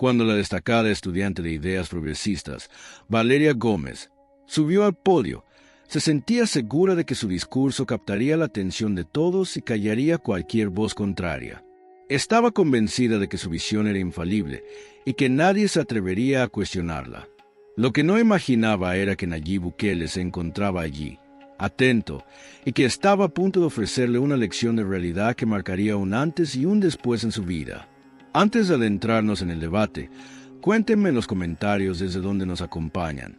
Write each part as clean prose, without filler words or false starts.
cuando la destacada estudiante de ideas progresistas, Valeria Gómez, subió al podio. Se sentía segura de que su discurso captaría la atención de todos y callaría cualquier voz contraria. Estaba convencida de que su visión era infalible y que nadie se atrevería a cuestionarla. Lo que no imaginaba era que Nayib Bukele se encontraba allí, atento, y que estaba a punto de ofrecerle una lección de realidad que marcaría un antes y un después en su vida. Antes de adentrarnos en el debate, cuéntenme en los comentarios desde dónde nos acompañan.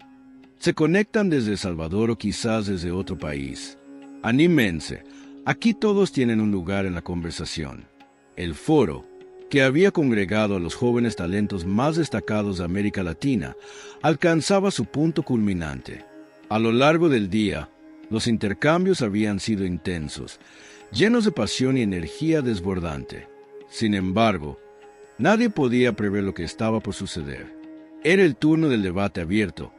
¿Se conectan desde El Salvador o quizás desde otro país? Anímense, aquí todos tienen un lugar en la conversación. El foro, que había congregado a los jóvenes talentos más destacados de América Latina, alcanzaba su punto culminante. A lo largo del día, los intercambios habían sido intensos, llenos de pasión y energía desbordante. Sin embargo, nadie podía prever lo que estaba por suceder. Era el turno del debate abierto.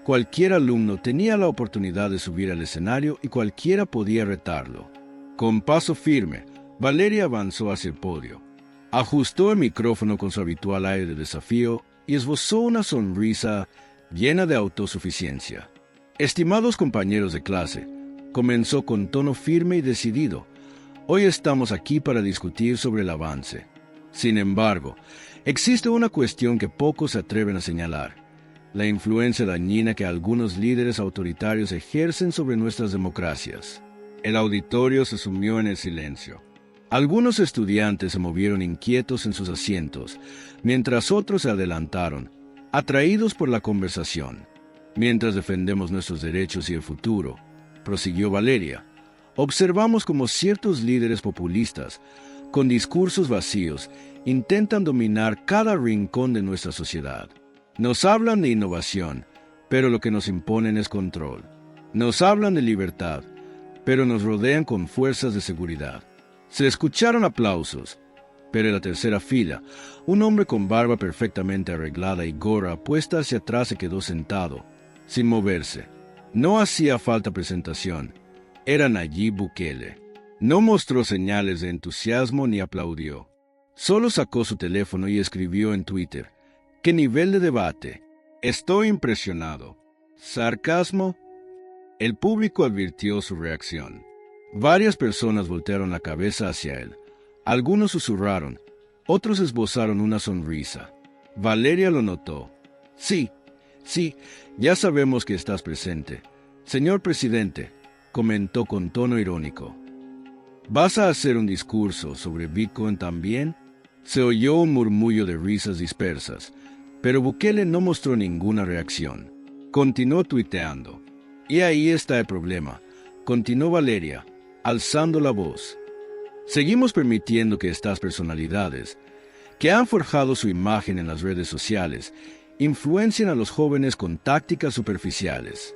Cualquier alumno tenía la oportunidad de subir al escenario y cualquiera podía retarlo. Con paso firme, Valeria avanzó hacia el podio. Ajustó el micrófono con su habitual aire de desafío y esbozó una sonrisa llena de autosuficiencia. Estimados compañeros de clase, comenzó con tono firme y decidido. Hoy estamos aquí para discutir sobre el avance. Sin embargo, existe una cuestión que pocos se atreven a señalar: la influencia dañina que algunos líderes autoritarios ejercen sobre nuestras democracias. El auditorio se sumió en el silencio. Algunos estudiantes se movieron inquietos en sus asientos, mientras otros se adelantaron, atraídos por la conversación. Mientras defendemos nuestros derechos y el futuro, prosiguió Valeria, observamos cómo ciertos líderes populistas, con discursos vacíos, intentan dominar cada rincón de nuestra sociedad. Nos hablan de innovación, pero lo que nos imponen es control. Nos hablan de libertad, pero nos rodean con fuerzas de seguridad. Se escucharon aplausos, pero en la tercera fila, un hombre con barba perfectamente arreglada y gorra puesta hacia atrás se quedó sentado, sin moverse. No hacía falta presentación. Era Nayib Bukele. No mostró señales de entusiasmo ni aplaudió. Solo sacó su teléfono y escribió en Twitter: ¿qué nivel de debate? Estoy impresionado. ¿Sarcasmo? El público advirtió su reacción. Varias personas voltearon la cabeza hacia él. Algunos susurraron, otros esbozaron una sonrisa. Valeria lo notó. Sí, ya sabemos que estás presente. Señor presidente, comentó con tono irónico. ¿Vas a hacer un discurso sobre Bitcoin también? Se oyó un murmullo de risas dispersas, pero Bukele no mostró ninguna reacción. Continuó tuiteando. Y ahí está el problema, continuó Valeria, alzando la voz. Seguimos permitiendo que estas personalidades, que han forjado su imagen en las redes sociales, influencien a los jóvenes con tácticas superficiales.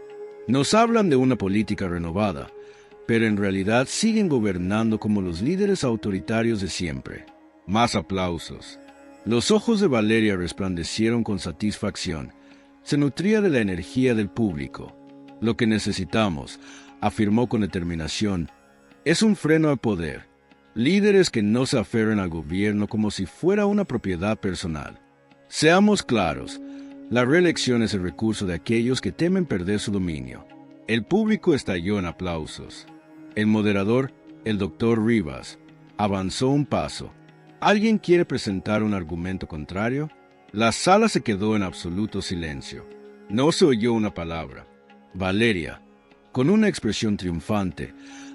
Nos hablan de una política renovada, pero en realidad siguen gobernando como los líderes autoritarios de siempre. Más aplausos. Los ojos de Valeria resplandecieron con satisfacción. Se nutría de la energía del público. Lo que necesitamos, afirmó con determinación, es un freno al poder. Líderes que no se aferren al gobierno como si fuera una propiedad personal. Seamos claros, la reelección es el recurso de aquellos que temen perder su dominio. El público estalló en aplausos. El moderador, el doctor Rivas, avanzó un paso. ¿Alguien quiere presentar un argumento contrario? La sala se quedó en absoluto silencio. No se oyó una palabra. Valeria, con una expresión triunfante,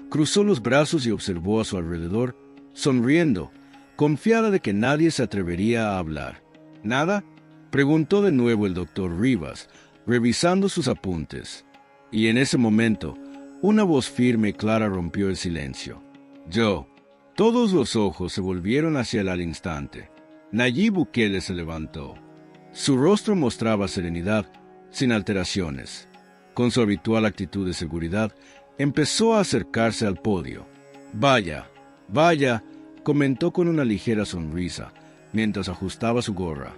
cruzó los brazos y observó a su alrededor, sonriendo, confiada de que nadie se atrevería a hablar. ¿Nada?, preguntó de nuevo el doctor Rivas, revisando sus apuntes. Y en ese momento, una voz firme y clara rompió el silencio. Yo. Todos los ojos se volvieron hacia él al instante. Nayib Bukele se levantó. Su rostro mostraba serenidad, sin alteraciones. Con su habitual actitud de seguridad, empezó a acercarse al podio. Vaya, comentó con una ligera sonrisa, mientras ajustaba su gorra.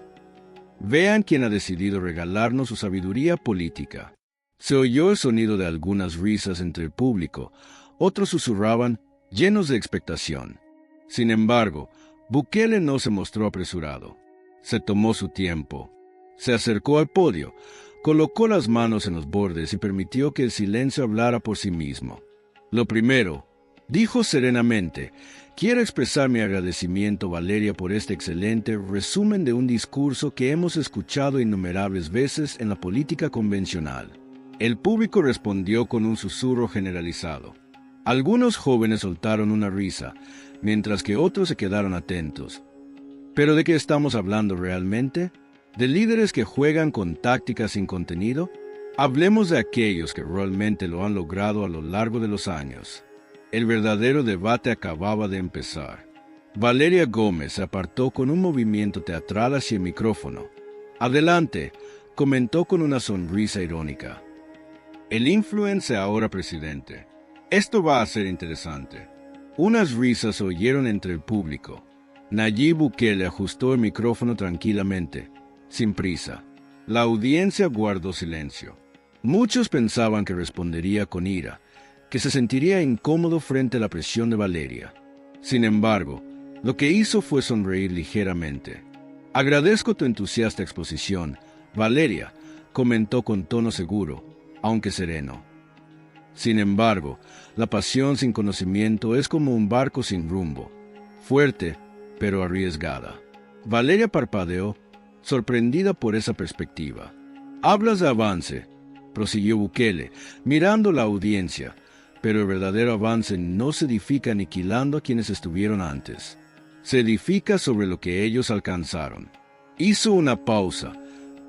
Vean quién ha decidido regalarnos su sabiduría política. Se oyó el sonido de algunas risas entre el público. Otros susurraban, llenos de expectación. Sin embargo, Bukele no se mostró apresurado. Se tomó su tiempo. Se acercó al podio, colocó las manos en los bordes y permitió que el silencio hablara por sí mismo. Lo primero, dijo serenamente, quiero expresar mi agradecimiento, Valeria, por este excelente resumen de un discurso que hemos escuchado innumerables veces en la política convencional. El público respondió con un susurro generalizado. Algunos jóvenes soltaron una risa, mientras que otros se quedaron atentos. ¿Pero de qué estamos hablando realmente? ¿De líderes que juegan con tácticas sin contenido? Hablemos de aquellos que realmente lo han logrado a lo largo de los años. El verdadero debate acababa de empezar. Valeria Gómez se apartó con un movimiento teatral hacia el micrófono. Adelante, comentó con una sonrisa irónica. El influencer ahora presidente. Esto va a ser interesante. Unas risas se oyeron entre el público. Nayib Bukele ajustó el micrófono tranquilamente, sin prisa. La audiencia guardó silencio. Muchos pensaban que respondería con ira, que se sentiría incómodo frente a la presión de Valeria. Sin embargo, lo que hizo fue sonreír ligeramente. Agradezco tu entusiasta exposición, Valeria, comentó con tono seguro, aunque sereno. Sin embargo, la pasión sin conocimiento es como un barco sin rumbo, fuerte, pero arriesgada. Valeria parpadeó, sorprendida por esa perspectiva. Hablas de avance, prosiguió Bukele, mirando la audiencia, pero el verdadero avance no se edifica aniquilando a quienes estuvieron antes. Se edifica sobre lo que ellos alcanzaron. Hizo una pausa,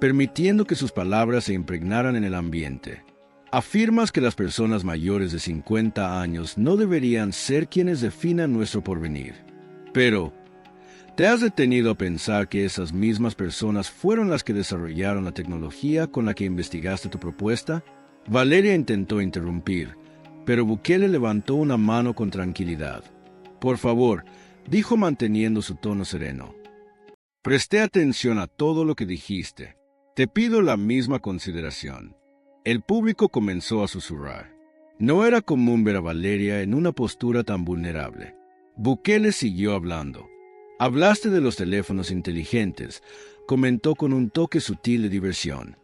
permitiendo que sus palabras se impregnaran en el ambiente. Afirmas que las personas mayores de 50 años no deberían ser quienes definan nuestro porvenir. Pero, ¿te has detenido a pensar que esas mismas personas fueron las que desarrollaron la tecnología con la que investigaste tu propuesta? Valeria intentó interrumpir, pero Bukele levantó una mano con tranquilidad. Por favor, dijo manteniendo su tono sereno. Presté atención a todo lo que dijiste. Te pido la misma consideración. El público comenzó a susurrar. No era común ver a Valeria en una postura tan vulnerable. Bukele siguió hablando. Hablaste de los teléfonos inteligentes, comentó con un toque sutil de diversión.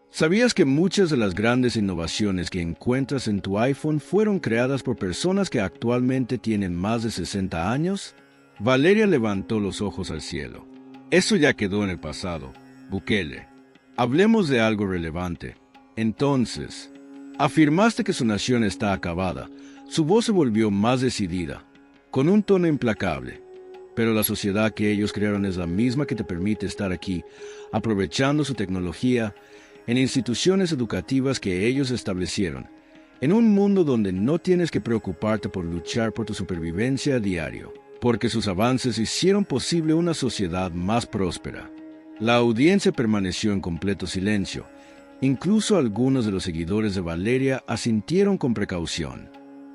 ¿Sabías que muchas de las grandes innovaciones que encuentras en tu iPhone fueron creadas por personas que actualmente tienen más de 60 años? Valeria levantó los ojos al cielo. Eso ya quedó en el pasado, Bukele. Hablemos de algo relevante. Entonces, afirmaste que su nación está acabada. Su voz se volvió más decidida, con un tono implacable. Pero la sociedad que ellos crearon es la misma que te permite estar aquí, aprovechando su tecnología, en instituciones educativas que ellos establecieron, en un mundo donde no tienes que preocuparte por luchar por tu supervivencia a diario, porque sus avances hicieron posible una sociedad más próspera. La audiencia permaneció en completo silencio. Incluso algunos de los seguidores de Valeria asintieron con precaución.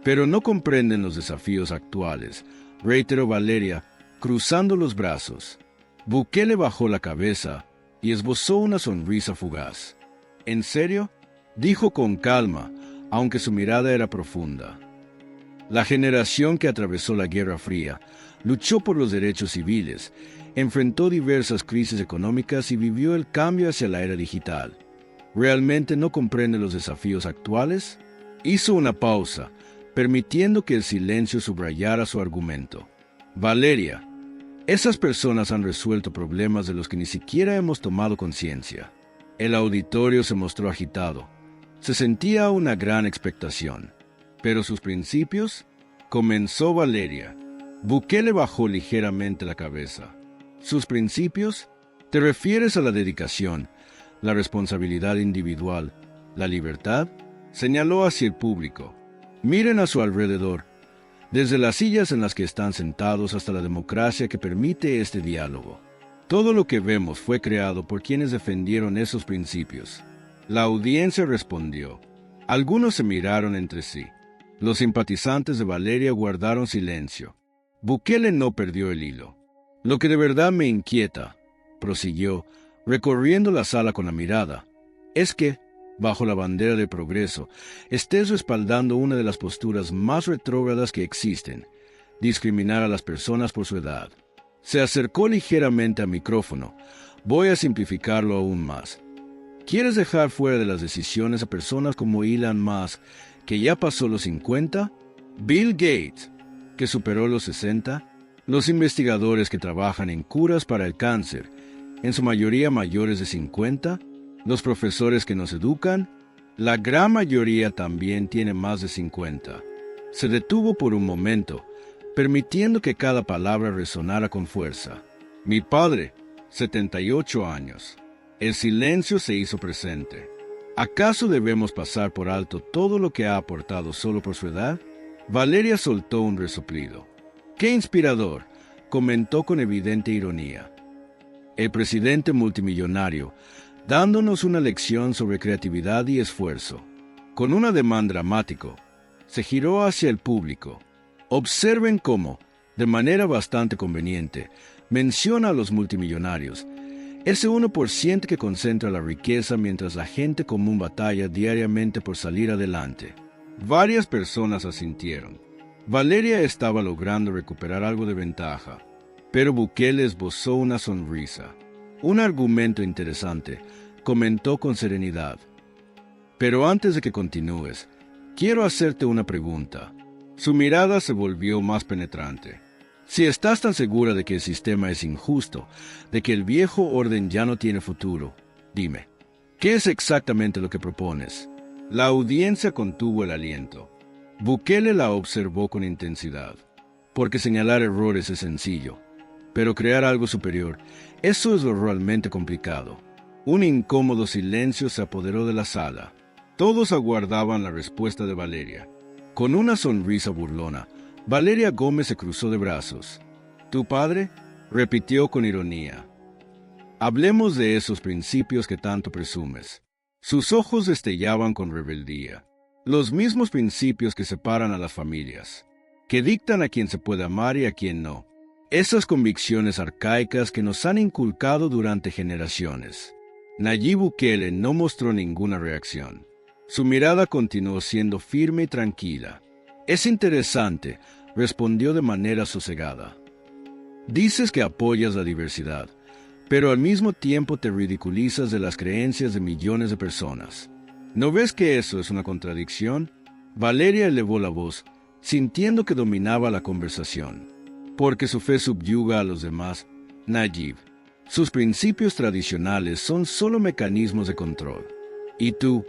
Pero no comprenden los desafíos actuales, reiteró Valeria, cruzando los brazos. Bukele bajó la cabeza y esbozó una sonrisa fugaz. ¿En serio? Dijo con calma, aunque su mirada era profunda. La generación que atravesó la Guerra Fría, luchó por los derechos civiles, enfrentó diversas crisis económicas y vivió el cambio hacia la era digital. ¿Realmente no comprende los desafíos actuales? Hizo una pausa, permitiendo que el silencio subrayara su argumento. Valeria, esas personas han resuelto problemas de los que ni siquiera hemos tomado conciencia. El auditorio se mostró agitado. Se sentía una gran expectación. ¿Pero sus principios? Comenzó Valeria. Bukele bajó ligeramente la cabeza. ¿Sus principios? ¿Te refieres a la dedicación, la responsabilidad individual, la libertad? Señaló hacia el público. Miren a su alrededor, desde las sillas en las que están sentados hasta la democracia que permite este diálogo. Todo lo que vemos fue creado por quienes defendieron esos principios. La audiencia respondió. Algunos se miraron entre sí. Los simpatizantes de Valeria guardaron silencio. Bukele no perdió el hilo. Lo que de verdad me inquieta, prosiguió, recorriendo la sala con la mirada, es que, bajo la bandera del progreso, estés respaldando una de las posturas más retrógradas que existen, discriminar a las personas por su edad. Se acercó ligeramente al micrófono. Voy a simplificarlo aún más. ¿Quieres dejar fuera de las decisiones a personas como Elon Musk, que ya pasó los 50? Bill Gates, que superó los 60? Los investigadores que trabajan en curas para el cáncer, en su mayoría mayores de 50? Los profesores que nos educan, la gran mayoría también tiene más de 50. Se detuvo por un momento, permitiendo que cada palabra resonara con fuerza. Mi padre, 78 años. El silencio se hizo presente. ¿Acaso debemos pasar por alto todo lo que ha aportado solo por su edad? Valeria soltó un resoplido. ¡Qué inspirador!, comentó con evidente ironía. El presidente multimillonario, dándonos una lección sobre creatividad y esfuerzo. Con un ademán dramático, se giró hacia el público. Observen cómo, de manera bastante conveniente, menciona a los multimillonarios, ese 1% que concentra la riqueza mientras la gente común batalla diariamente por salir adelante. Varias personas asintieron. Valeria estaba logrando recuperar algo de ventaja, pero Bukele esbozó una sonrisa. Un argumento interesante, comentó con serenidad. Pero antes de que continúes, quiero hacerte una pregunta. Su mirada se volvió más penetrante. Si estás tan segura de que el sistema es injusto, de que el viejo orden ya no tiene futuro, dime, ¿qué es exactamente lo que propones? La audiencia contuvo el aliento. Bukele la observó con intensidad, porque señalar errores es sencillo, pero crear algo superior, eso es lo realmente complicado. Un incómodo silencio se apoderó de la sala. Todos aguardaban la respuesta de Valeria. Con una sonrisa burlona, Valeria Gómez se cruzó de brazos. ¿Tu padre?, repitió con ironía. Hablemos de esos principios que tanto presumes. Sus ojos destellaban con rebeldía. Los mismos principios que separan a las familias, que dictan a quien se puede amar y a quien no. Esas convicciones arcaicas que nos han inculcado durante generaciones. Nayib Bukele no mostró ninguna reacción. Su mirada continuó siendo firme y tranquila. Es interesante, respondió de manera sosegada. Dices que apoyas la diversidad, pero al mismo tiempo te ridiculizas de las creencias de millones de personas. ¿No ves que eso es una contradicción? Valeria elevó la voz, sintiendo que dominaba la conversación. Porque su fe subyuga a los demás, Nayib. Sus principios tradicionales son solo mecanismos de control. Y tú,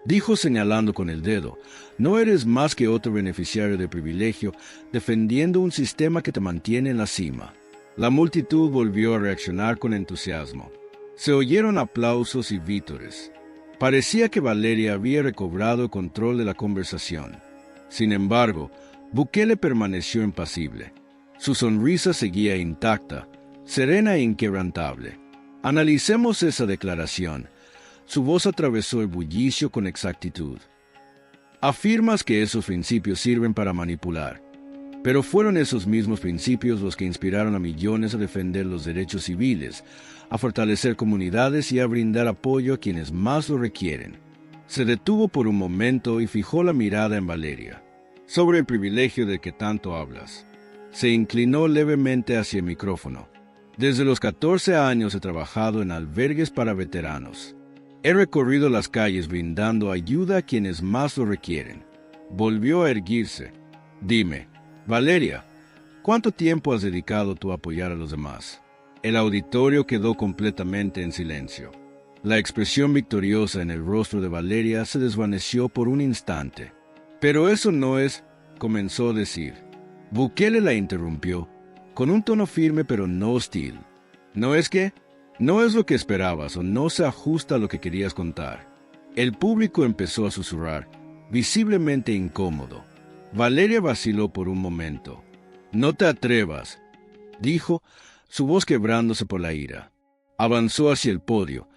dijo señalando con el dedo, no eres más que otro beneficiario de privilegio defendiendo un sistema que te mantiene en la cima. La multitud volvió a reaccionar con entusiasmo. Se oyeron aplausos y vítores. Parecía que Valeria había recobrado el control de la conversación. Sin embargo, Bukele permaneció impasible. Su sonrisa seguía intacta, serena e inquebrantable. Analicemos esa declaración. Su voz atravesó el bullicio con exactitud. Afirmas que esos principios sirven para manipular, pero fueron esos mismos principios los que inspiraron a millones a defender los derechos civiles, a fortalecer comunidades y a brindar apoyo a quienes más lo requieren. Se detuvo por un momento y fijó la mirada en Valeria. Sobre el privilegio del que tanto hablas. Se inclinó levemente hacia el micrófono. Desde los 14 años he trabajado en albergues para veteranos. He recorrido las calles brindando ayuda a quienes más lo requieren. Volvió a erguirse. Dime, Valeria, ¿cuánto tiempo has dedicado tú a apoyar a los demás? El auditorio quedó completamente en silencio. La expresión victoriosa en el rostro de Valeria se desvaneció por un instante. Pero eso no es, comenzó a decir. Bukele la interrumpió, con un tono firme pero no hostil. ¿No es que? No es lo que esperabas o no se ajusta a lo que querías contar. El público empezó a susurrar, visiblemente incómodo. Valeria vaciló por un momento. No te atrevas, dijo, su voz quebrándose por la ira. Avanzó hacia el podio,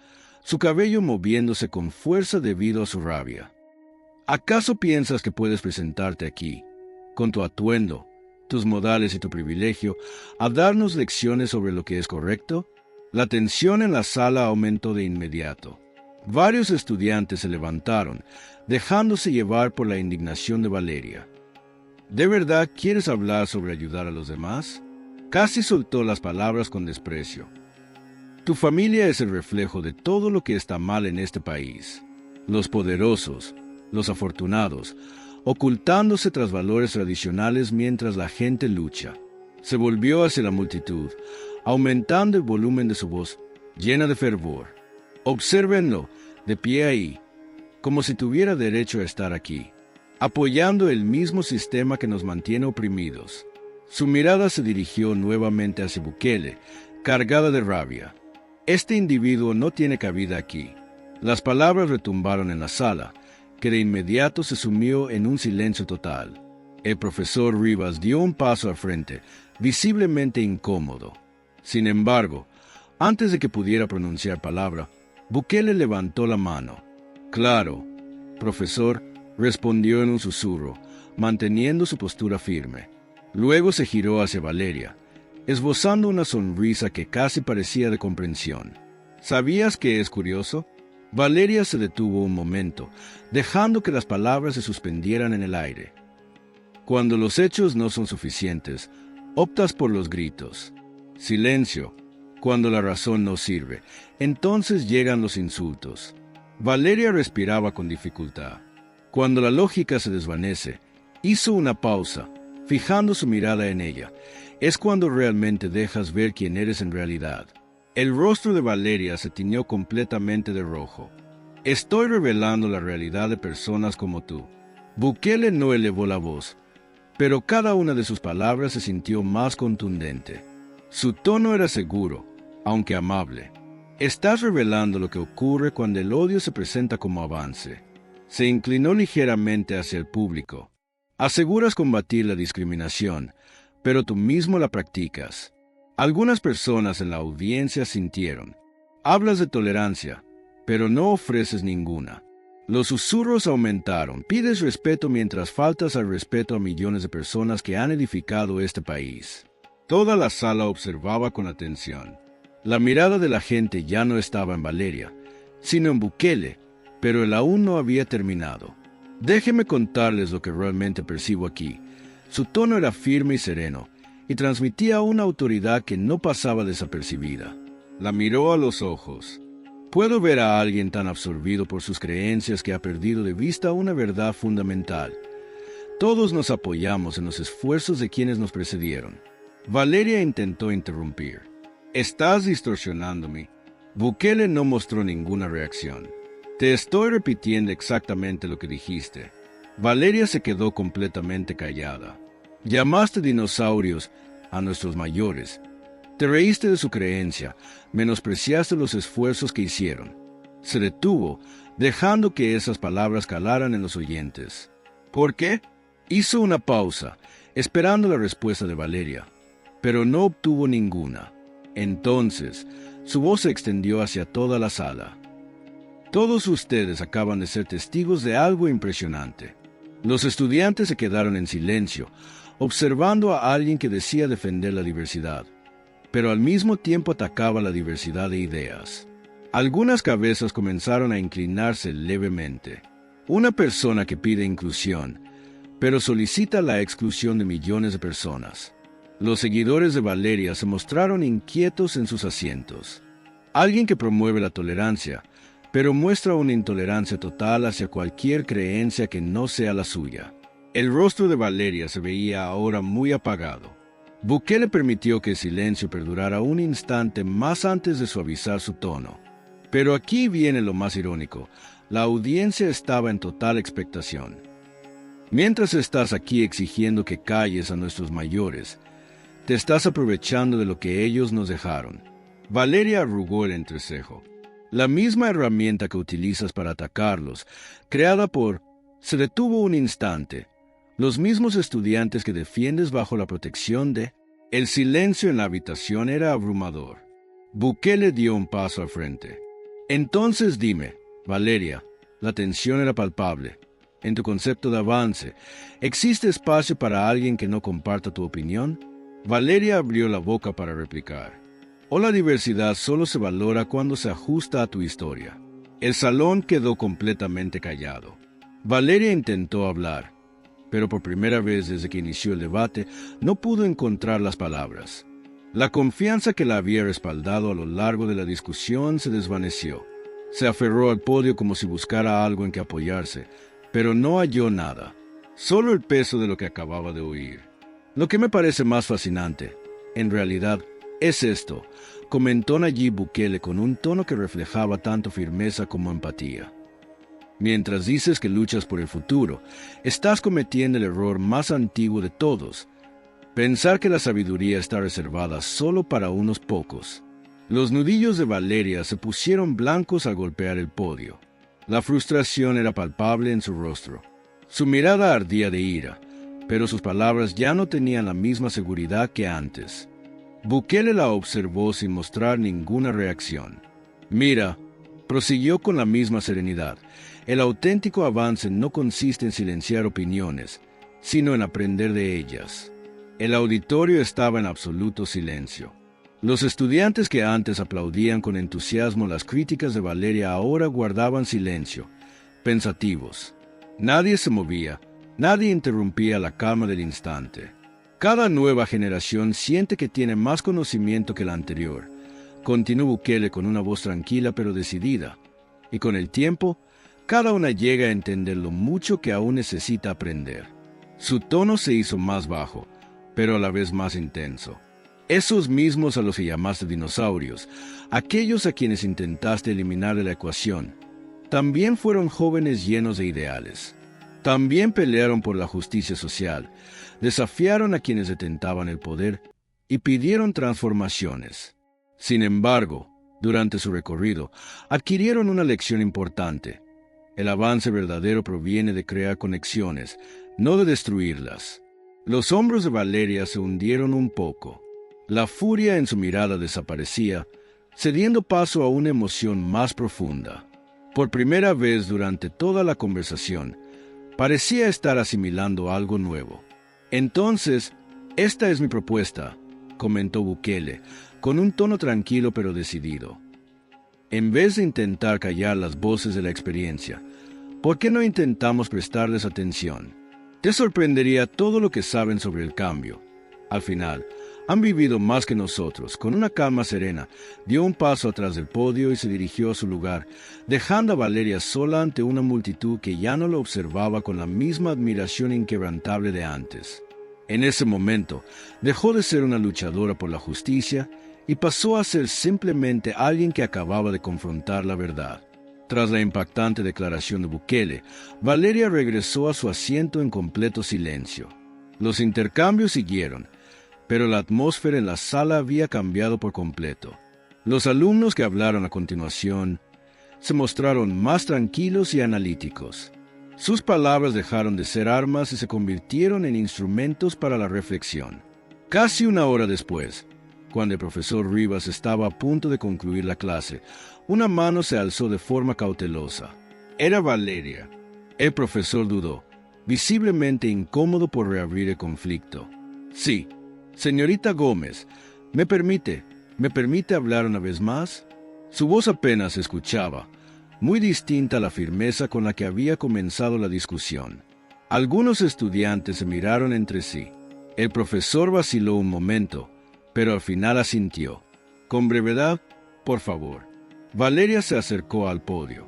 su cabello moviéndose con fuerza debido a su rabia. ¿Acaso piensas que puedes presentarte aquí, con tu atuendo, tus modales y tu privilegio, a darnos lecciones sobre lo que es correcto? La tensión en la sala aumentó de inmediato. Varios estudiantes se levantaron, dejándose llevar por la indignación de Valeria. ¿De verdad quieres hablar sobre ayudar a los demás? Casi soltó las palabras con desprecio. Tu familia es el reflejo de todo lo que está mal en este país. Los poderosos, los afortunados, ocultándose tras valores tradicionales mientras la gente lucha. Se volvió hacia la multitud, aumentando el volumen de su voz, llena de fervor. Obsérvenlo, de pie ahí, como si tuviera derecho a estar aquí, apoyando el mismo sistema que nos mantiene oprimidos. Su mirada se dirigió nuevamente hacia Bukele, cargada de rabia. Este individuo no tiene cabida aquí. Las palabras retumbaron en la sala, que de inmediato se sumió en un silencio total. El profesor Rivas dio un paso al frente, visiblemente incómodo. Sin embargo, antes de que pudiera pronunciar palabra, Bukele levantó la mano. Claro, profesor, respondió en un susurro, manteniendo su postura firme. Luego se giró hacia Valeria, esbozando una sonrisa que casi parecía de comprensión. ¿Sabías que es curioso? Valeria se detuvo un momento, dejando que las palabras se suspendieran en el aire. Cuando los hechos no son suficientes, optas por los gritos. Silencio. Cuando la razón no sirve, entonces llegan los insultos. Valeria respiraba con dificultad. Cuando la lógica se desvanece, hizo una pausa, fijando su mirada en ella. Es cuando realmente dejas ver quién eres en realidad. El rostro de Valeria se tiñó completamente de rojo. Estoy revelando la realidad de personas como tú. Bukele no elevó la voz, pero cada una de sus palabras se sintió más contundente. Su tono era seguro, aunque amable. Estás revelando lo que ocurre cuando el odio se presenta como avance. Se inclinó ligeramente hacia el público. Aseguras combatir la discriminación, pero tú mismo la practicas. Algunas personas en la audiencia sintieron. Hablas de tolerancia, pero no ofreces ninguna. Los susurros aumentaron. Pides respeto mientras faltas al respeto a millones de personas que han edificado este país. Toda la sala observaba con atención. La mirada de la gente ya no estaba en Valeria, sino en Bukele, pero él aún no había terminado. Déjeme contarles lo que realmente percibo aquí. Su tono era firme y sereno, y transmitía una autoridad que no pasaba desapercibida. La miró a los ojos. Puedo ver a alguien tan absorbido por sus creencias que ha perdido de vista una verdad fundamental. Todos nos apoyamos en los esfuerzos de quienes nos precedieron. Valeria intentó interrumpir. Estás distorsionándome. Bukele no mostró ninguna reacción. Te estoy repitiendo exactamente lo que dijiste. Valeria se quedó completamente callada. Llamaste dinosaurios a nuestros mayores. Te reíste de su creencia, menospreciaste los esfuerzos que hicieron. Se detuvo, dejando que esas palabras calaran en los oyentes. ¿Por qué? Hizo una pausa, esperando la respuesta de Valeria, pero no obtuvo ninguna. Entonces, su voz se extendió hacia toda la sala. Todos ustedes acaban de ser testigos de algo impresionante. Los estudiantes se quedaron en silencio, observando a alguien que decía defender la diversidad, pero al mismo tiempo atacaba la diversidad de ideas. Algunas cabezas comenzaron a inclinarse levemente. Una persona que pide inclusión, pero solicita la exclusión de millones de personas. Los seguidores de Valeria se mostraron inquietos en sus asientos. Alguien que promueve la tolerancia, pero muestra una intolerancia total hacia cualquier creencia que no sea la suya. El rostro de Valeria se veía ahora muy apagado. Bukele permitió que el silencio perdurara un instante más antes de suavizar su tono. Pero aquí viene lo más irónico. La audiencia estaba en total expectación. Mientras estás aquí exigiendo que calles a nuestros mayores, te estás aprovechando de lo que ellos nos dejaron. Valeria arrugó el entrecejo. La misma herramienta que utilizas para atacarlos, creada por... Se detuvo un instante. Los mismos estudiantes que defiendes bajo la protección de... El silencio en la habitación era abrumador. Bukele dio un paso al frente. Entonces dime, Valeria, la tensión era palpable. En tu concepto de avance, ¿existe espacio para alguien que no comparta tu opinión? Valeria abrió la boca para replicar. O la diversidad solo se valora cuando se ajusta a tu historia. El salón quedó completamente callado. Valeria intentó hablar, pero por primera vez desde que inició el debate no pudo encontrar las palabras. La confianza que la había respaldado a lo largo de la discusión se desvaneció. Se aferró al podio como si buscara algo en que apoyarse, pero no halló nada, solo el peso de lo que acababa de oír. Lo que me parece más fascinante, en realidad, es esto, comentó Nayib Bukele con un tono que reflejaba tanto firmeza como empatía. Mientras dices que luchas por el futuro, estás cometiendo el error más antiguo de todos, pensar que la sabiduría está reservada solo para unos pocos. Los nudillos de Valeria se pusieron blancos al golpear el podio. La frustración era palpable en su rostro. Su mirada ardía de ira, pero sus palabras ya no tenían la misma seguridad que antes. Bukele la observó sin mostrar ninguna reacción. Mira, prosiguió con la misma serenidad, el auténtico avance no consiste en silenciar opiniones, sino en aprender de ellas. El auditorio estaba en absoluto silencio. Los estudiantes que antes aplaudían con entusiasmo las críticas de Valeria ahora guardaban silencio, pensativos. Nadie se movía, nadie interrumpía la calma del instante. Cada nueva generación siente que tiene más conocimiento que la anterior, continuó Bukele con una voz tranquila pero decidida, y con el tiempo, cada una llega a entender lo mucho que aún necesita aprender. Su tono se hizo más bajo, pero a la vez más intenso. Esos mismos a los que llamaste dinosaurios, aquellos a quienes intentaste eliminar de la ecuación, también fueron jóvenes llenos de ideales. También pelearon por la justicia social, desafiaron a quienes detentaban el poder y pidieron transformaciones. Sin embargo, durante su recorrido, adquirieron una lección importante. El avance verdadero proviene de crear conexiones, no de destruirlas. Los hombros de Valeria se hundieron un poco. La furia en su mirada desaparecía, cediendo paso a una emoción más profunda. Por primera vez durante toda la conversación, parecía estar asimilando algo nuevo. Entonces, esta es mi propuesta, comentó Bukele, con un tono tranquilo pero decidido. En vez de intentar callar las voces de la experiencia, ¿por qué no intentamos prestarles atención? Te sorprendería todo lo que saben sobre el cambio. Al final, han vivido más que nosotros. Con una calma serena, dio un paso atrás del podio y se dirigió a su lugar, dejando a Valeria sola ante una multitud que ya no lo observaba con la misma admiración inquebrantable de antes. En ese momento, dejó de ser una luchadora por la justicia y pasó a ser simplemente alguien que acababa de confrontar la verdad. Tras la impactante declaración de Bukele, Valeria regresó a su asiento en completo silencio. Los intercambios siguieron, pero la atmósfera en la sala había cambiado por completo. Los alumnos que hablaron a continuación se mostraron más tranquilos y analíticos. Sus palabras dejaron de ser armas y se convirtieron en instrumentos para la reflexión. Casi una hora después, cuando el profesor Rivas estaba a punto de concluir la clase, una mano se alzó de forma cautelosa. Era Valeria. El profesor dudó, visiblemente incómodo por reabrir el conflicto. Sí, señorita Gómez, ¿me permite hablar una vez más? Su voz apenas se escuchaba, muy distinta a la firmeza con la que había comenzado la discusión. Algunos estudiantes se miraron entre sí. El profesor vaciló un momento, pero al final asintió. Con brevedad, por favor. Valeria se acercó al podio.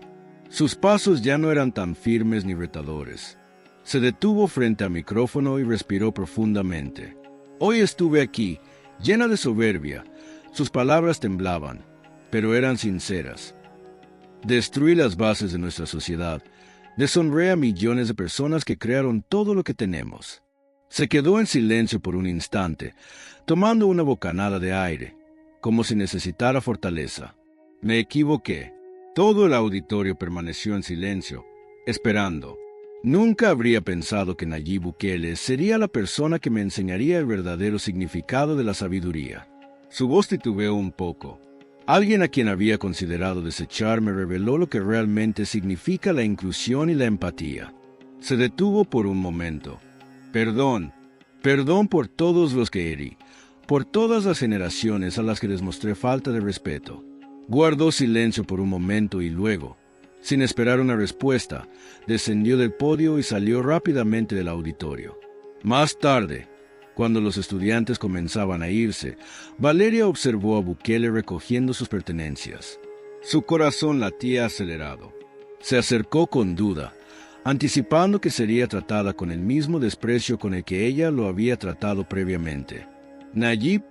Sus pasos ya no eran tan firmes ni retadores. Se detuvo frente al micrófono y respiró profundamente. Hoy estuve aquí, llena de soberbia. Sus palabras temblaban, pero eran sinceras. Destruí las bases de nuestra sociedad. Deshonré a millones de personas que crearon todo lo que tenemos. Se quedó en silencio por un instante, tomando una bocanada de aire, como si necesitara fortaleza. Me equivoqué. Todo el auditorio permaneció en silencio, esperando. Nunca habría pensado que Nayib Bukele sería la persona que me enseñaría el verdadero significado de la sabiduría. Su voz titubeó un poco. Alguien a quien había considerado desechar me reveló lo que realmente significa la inclusión y la empatía. Se detuvo por un momento. Perdón por todos los que herí, por todas las generaciones a las que les mostré falta de respeto. Guardó silencio por un momento y luego, sin esperar una respuesta, descendió del podio y salió rápidamente del auditorio. Más tarde, Cuando los estudiantes comenzaban a irse, Valeria observó a Bukele recogiendo sus pertenencias. Su corazón latía acelerado. Se acercó con duda, anticipando que sería tratada con el mismo desprecio con el que ella lo había tratado previamente. Nayib,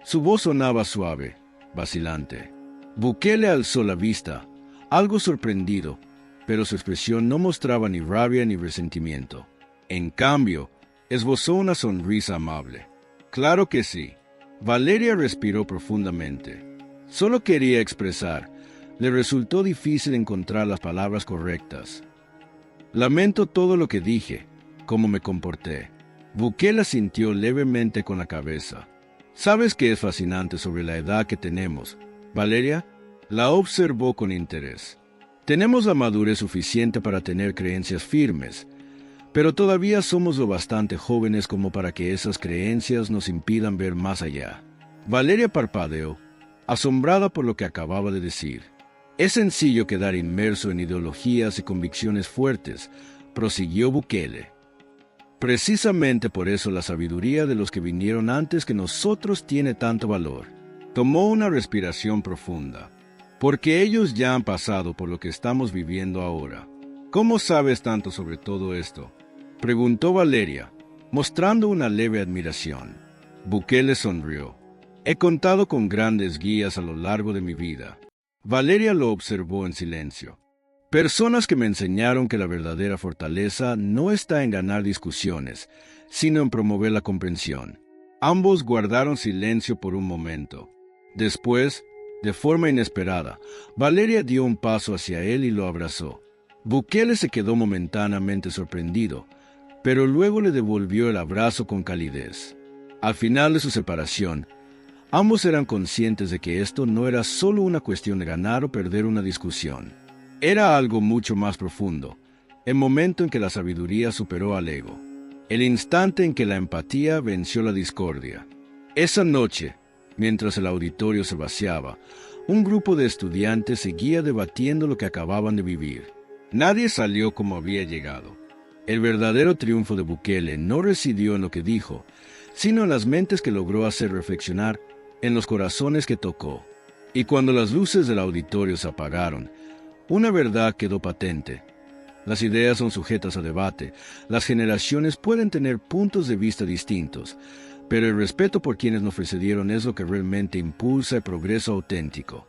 su voz sonaba suave, vacilante. Bukele alzó la vista, algo sorprendido, pero su expresión no mostraba ni rabia ni resentimiento. En cambio, esbozó una sonrisa amable. Claro que sí. Valeria respiró profundamente. Solo quería expresar. Le resultó difícil encontrar las palabras correctas. Lamento todo lo que dije, cómo me comporté. Bukele sintió levemente con la cabeza. ¿Sabes qué es fascinante sobre la edad que tenemos, Valeria? La observó con interés. Tenemos la madurez suficiente para tener creencias firmes, pero todavía somos lo bastante jóvenes como para que esas creencias nos impidan ver más allá. Valeria parpadeó, asombrada por lo que acababa de decir. Es sencillo quedar inmerso en ideologías y convicciones fuertes, prosiguió Bukele. Precisamente por eso la sabiduría de los que vinieron antes que nosotros tiene tanto valor. Tomó una respiración profunda. Porque ellos ya han pasado por lo que estamos viviendo ahora. ¿Cómo sabes tanto sobre todo esto?, preguntó Valeria, mostrando una leve admiración. Bukele sonrió. He contado con grandes guías a lo largo de mi vida. Valeria lo observó en silencio. Personas que me enseñaron que la verdadera fortaleza no está en ganar discusiones, sino en promover la comprensión. Ambos guardaron silencio por un momento. Después, de forma inesperada, Valeria dio un paso hacia él y lo abrazó. Bukele se quedó momentáneamente sorprendido, pero luego le devolvió el abrazo con calidez. Al final de su separación, ambos eran conscientes de que esto no era solo una cuestión de ganar o perder una discusión. Era algo mucho más profundo, el momento en que la sabiduría superó al ego, el instante en que la empatía venció la discordia. Esa noche, mientras el auditorio se vaciaba, un grupo de estudiantes seguía debatiendo lo que acababan de vivir. Nadie salió como había llegado. El verdadero triunfo de Bukele no residió en lo que dijo, sino en las mentes que logró hacer reflexionar, en los corazones que tocó. Y cuando las luces del auditorio se apagaron, una verdad quedó patente. Las ideas son sujetas a debate, las generaciones pueden tener puntos de vista distintos, pero el respeto por quienes nos precedieron es lo que realmente impulsa el progreso auténtico.